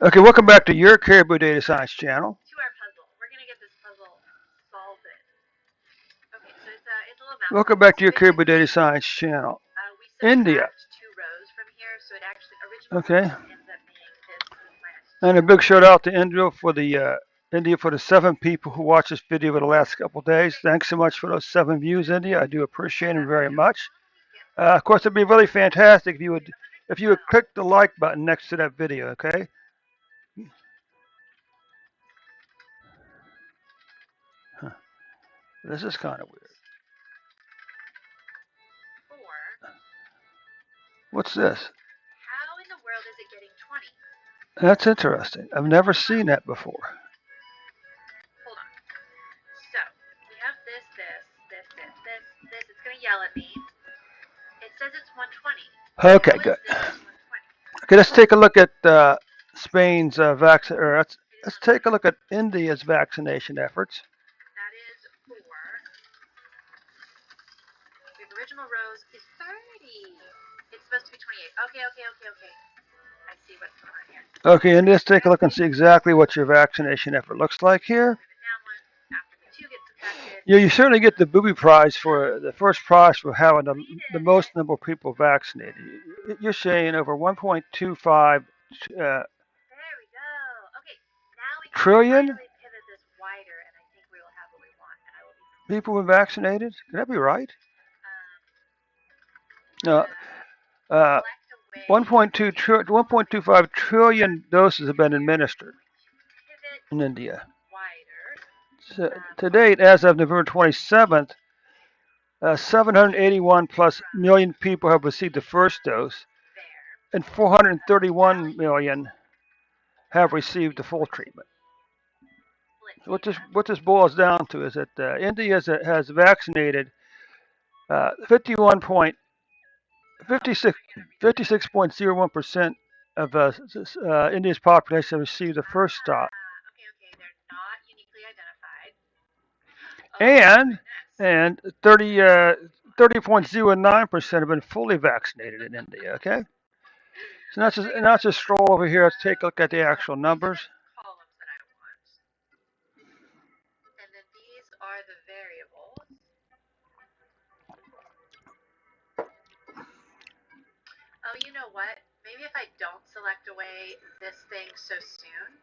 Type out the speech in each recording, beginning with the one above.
Okay, welcome back to your Caribou Data Science channel. To our puzzle. We're gonna get this puzzle solved. Okay, so it's a little mouse Welcome puzzle. back to So your Caribou basically, Data Science channel. we India. subtract two rows from here, so it actually original Okay, result ends up being this minus and a two. big shout out to India for the 7 people who watched this video over the last couple of days. Thanks so much for those 7 views, India. I do appreciate them very much. Of course, it'd be really fantastic if you would click the like button next to that video. Okay. Huh. This is kind of weird. Four. What's this? How in the world is it getting 20? That's interesting. I've never seen that before. Hold on. So we have this. It's gonna yell at me. It says it's 120. Okay, How is good. this 120? Okay, let's take a look at Spain's vaccine. Or let's take a look at India's vaccination efforts. That is 4. The original rows is 30. It's supposed to be 28. Okay. I see what's going on here. Okay, and let's take a look and see exactly what your vaccination effort looks like here. Move it down one after the 2 gets subtracted. Yeah, you certainly get the booby prize for the first prize for having the most number of people vaccinated. You're saying over 1.25 There we go. Okay, now we can trillion finally pivot this wider, and I think we will have what we want. And I will be people were vaccinated. Can that be right? No. Uh, select away. 1.25 trillion doses have been administered Pivot in India. wider. So, to date, as of November 27th, 781 plus million people have received the first dose, There. and 431 million have received the full treatment. Split So data. what this boils down to is that India has vaccinated 51 point 56.01% of India's population received the first shot, Okay. They're not uniquely identified. Oh, and goodness. 30.09% have been fully vaccinated in India. Okay, so not just stroll over here. Let's take a look at the actual numbers. Columns that I want. And then these are the variables. Oh, you know what? Maybe if I don't select away this thing so soon,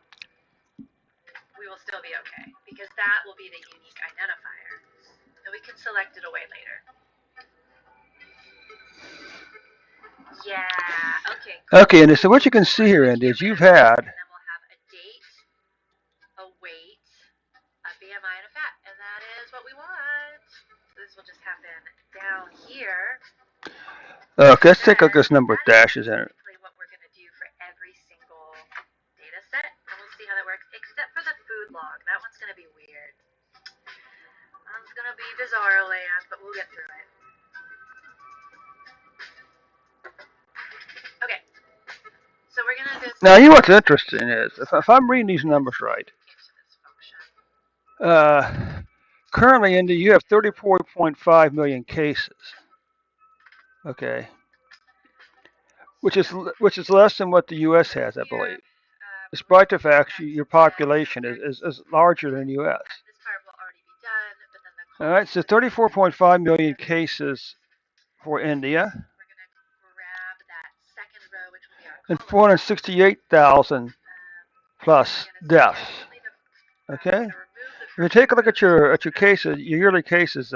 we will still be okay, because that will be the unique identifier. And we can select it away later. Yeah, okay. Cool. Okay, and so what you can see here, Andy, is you've had. And then we'll have a date, a weight, a BMI, and a fat. And that is what we want. So this will just happen down here. Okay, let's take a look at this number of dashes in it. Basically what we're going to do for every single data set. And we'll see how that works, except for the food log. That one's going to be weird. That one's going to be bizarre land, but we'll get through it. Okay. So we're going to just... Now, what's interesting is, if I'm reading these numbers right, currently, India, you have 34.5 million cases. Okay, which is less than what the U.S. has, I believe. Despite the fact your population is larger than the U.S. This part will already be done, but then the... All right, so 34.5 million cases for India. We're going to grab that second row, which will be our and 468,000 plus deaths. Okay, if you take a look at your cases, your yearly cases,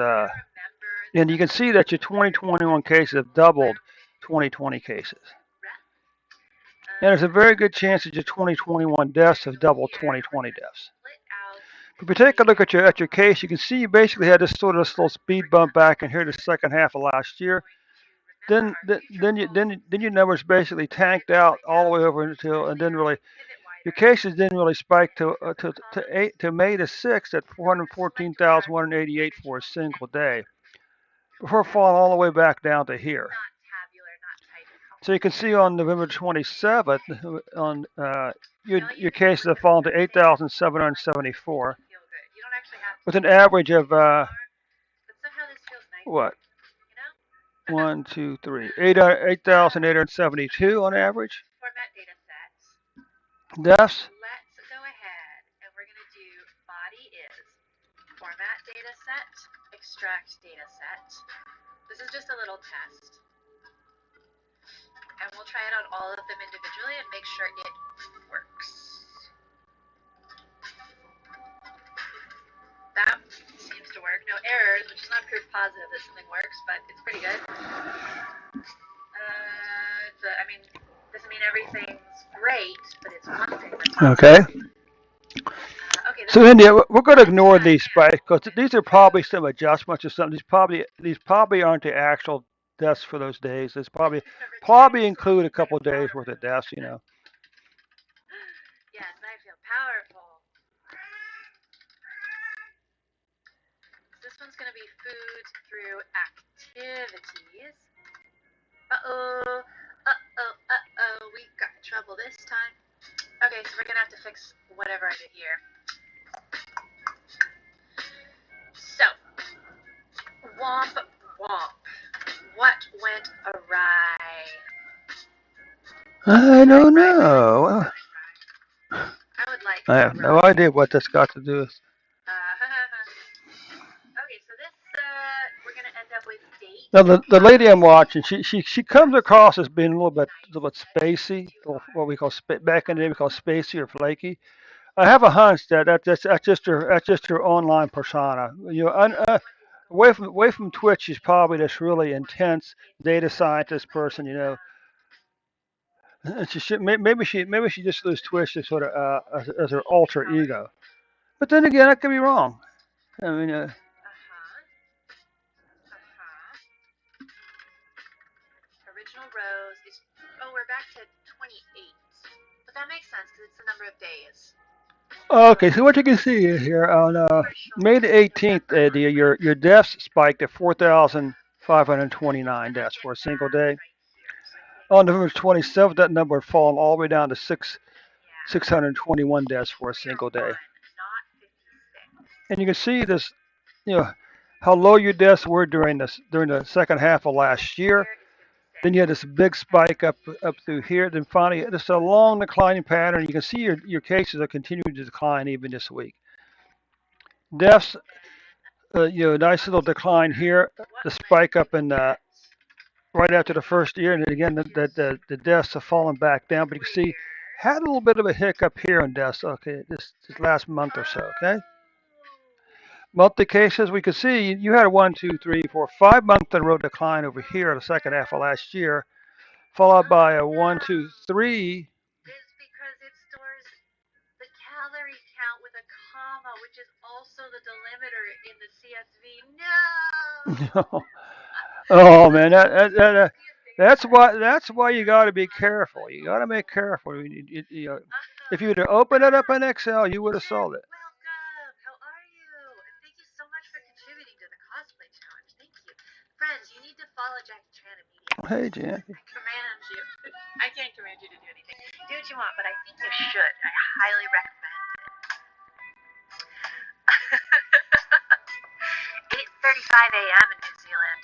and you can see that your 2021 cases have doubled 2020 cases. And there's a very good chance that your 2021 deaths have doubled 2020 deaths. If you take a look at your case, you can see you basically had this sort of little speed bump back in here the second half of last year. Then your numbers basically tanked out all the way over until, and then really your cases didn't really spike to May the 6th at 414,188 for a single day, before falling all the way back down to here. So you can see on November 27th, on your cases have fallen to 8,774, with an average of what? 1, 2, 3, 8,872 on average. Deaths. Let's go ahead and we're going to do body is format data set, extract data set. This is just a little test. And we'll try it on all of them individually and make sure it works. That seems to work. No errors, which is not proof positive that something works, but it's pretty good. Doesn't mean everything's great, but it's one thing that's Okay. okay. So India, we're going to ignore these spikes because these are probably some adjustments or something. These probably aren't the actual deaths for those days. It's probably include a couple of days worth of deaths. Yes, I feel powerful. This one's going to be food through activities. Uh-oh. We got trouble this time. Okay, so we're going to have to fix whatever I did here. So, womp womp. What went awry? I don't know. I would like I have no idea what that's got to do with. Okay, so this, we're going to end up with date. Now the lady I'm watching, she comes across as being a little bit spacey, or what we call back in the day we call spacey or flaky. I have a hunch that's just her online persona. Away from Twitch, she's probably this really intense data scientist person. And maybe she just used Twitch as sort of as her alter ego. But then again, I could be wrong. I mean, Original rows is, we're back to 28. But that makes sense because it's the number of days. okay, so what you can see here on May the 18th, your deaths spiked at 4,529 deaths for a single day. On November 27th, that number had fallen all the way down to 621 deaths for a single day. And you can see this, how low your deaths were during the second half of last year. Then you had this big spike up through here. Then finally, just a long declining pattern. You can see your cases are continuing to decline even this week. Deaths, nice little decline here. The spike up in right after the first year, and then again the deaths have fallen back down. But you can see had a little bit of a hiccup here on deaths. Okay, this last month or so. Okay. Monthly cases, we could see you had a 1, 2, 3, 4, 5 month in a row decline over here in the second half of last year, followed by a 1, 2, 3. Is because it stores the calorie count with a comma, which is also the delimiter in the CSV. No. Oh man, that's why you got to be careful. You got to be careful. If you'd have opened it up in Excel, you would have solved it. Welcome. How are you? And thank you so much for contributing to the cosplay challenge. Thank you. Friends, you need to follow Jackie Chan immediately. Hey, Jackie. I command you. I can't command you to do anything. Do what you want, but I think you should. I highly recommend it. 8:35 a.m. in New Zealand.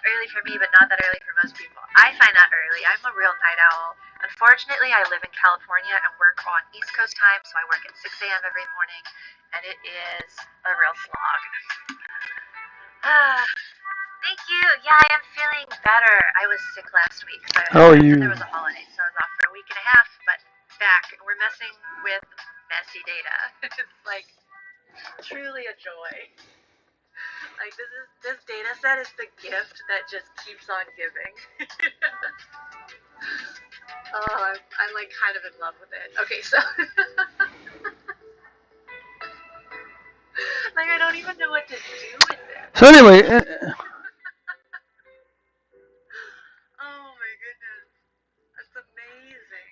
Early for me, but not that early for most people. I find that early. I'm a real night owl. Unfortunately, I live in California and work on East Coast time, so I work at 6 a.m. every morning, and it is a real slog. Thank you. Yeah, I am feeling better. I was sick last week, so there was a holiday, so I was off for a week and a half, but back. We're messing with messy data. It's like truly a joy. Like this data set is the gift that just keeps on giving. Oh, I'm like kind of in love with it. Okay, so like I don't even know what to do with it. So anyway. Oh my goodness, that's amazing.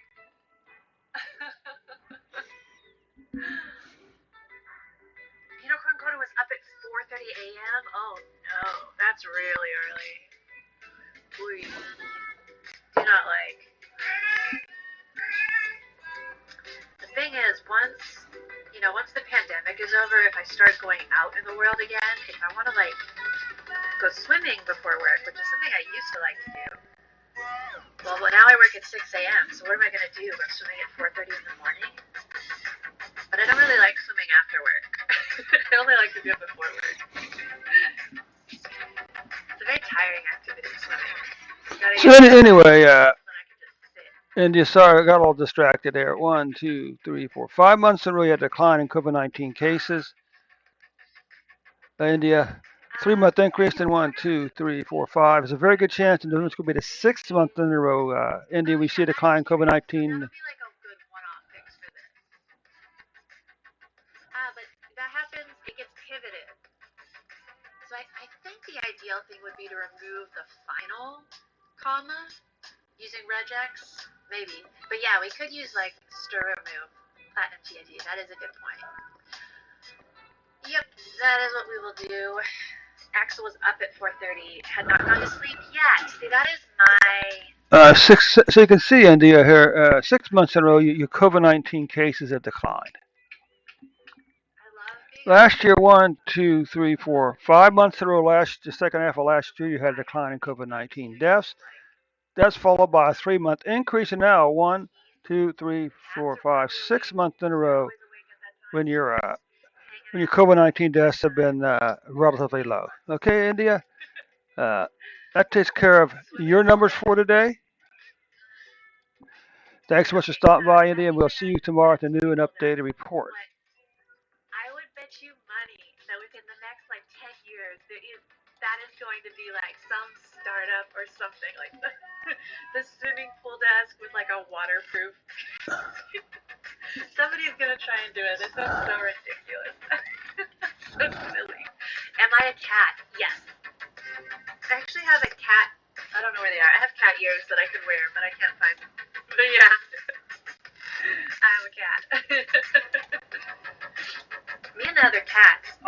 Unicorn Quarter was up at 4:30 a.m. Oh no, that's really early. Please do not like. The thing is, once the pandemic is over, if I start going out in the world again, if I want to go swimming before work, which is something I used to like to do, Well, now I work at 6 a.m., so what am I going to do? Go swimming at 4:30 in the morning? But I don't really like swimming after work. I only like to do it before work. It's a very tiring activity, swimming. So anyway, and you sorry, I got all distracted there. 1, 2, 3, 4, 5 months in a row, you had a decline in COVID-19 cases. India, 3 month increase in 1, 2, 3, 4, 5. There's a very good chance that it's going to be the 6th month in a row. India, we see a decline in COVID-19. That would be like a good one-off fix for this. But that happens, it gets pivoted. So I think the ideal thing would be to remove the final comma using regex, maybe. But yeah, we could use like stir remove platinum TID. That is a good point. Yep, that is what we will do. Axel was up at 4:30, had not gone to sleep yet. See, that is my... So you can see, India, here, 6 months in a row, your COVID-19 cases have declined. Last year, 1, 2, 3, 4, 5 months in a row, the second half of last year, you had a decline in COVID-19 deaths. That's followed by a 3 month increase, and now 1, 2, 3, 4, 5, 6 months in a row when your COVID-19 deaths have been relatively low. Okay, India, that takes care of your numbers for today. Thanks so much for stopping by, India, and we'll see you tomorrow at the new and updated report. I would bet you money that within the next like 10 years, that is going to be like some startup or something like the swimming pool desk with like a waterproof. Somebody's gonna try and do it. This sounds so ridiculous. So silly. Am I a cat? Yes. I actually have a cat. I don't know where they are. I have cat ears that I could wear, but I can't find them. But yeah. I am a cat. Me and the other cats.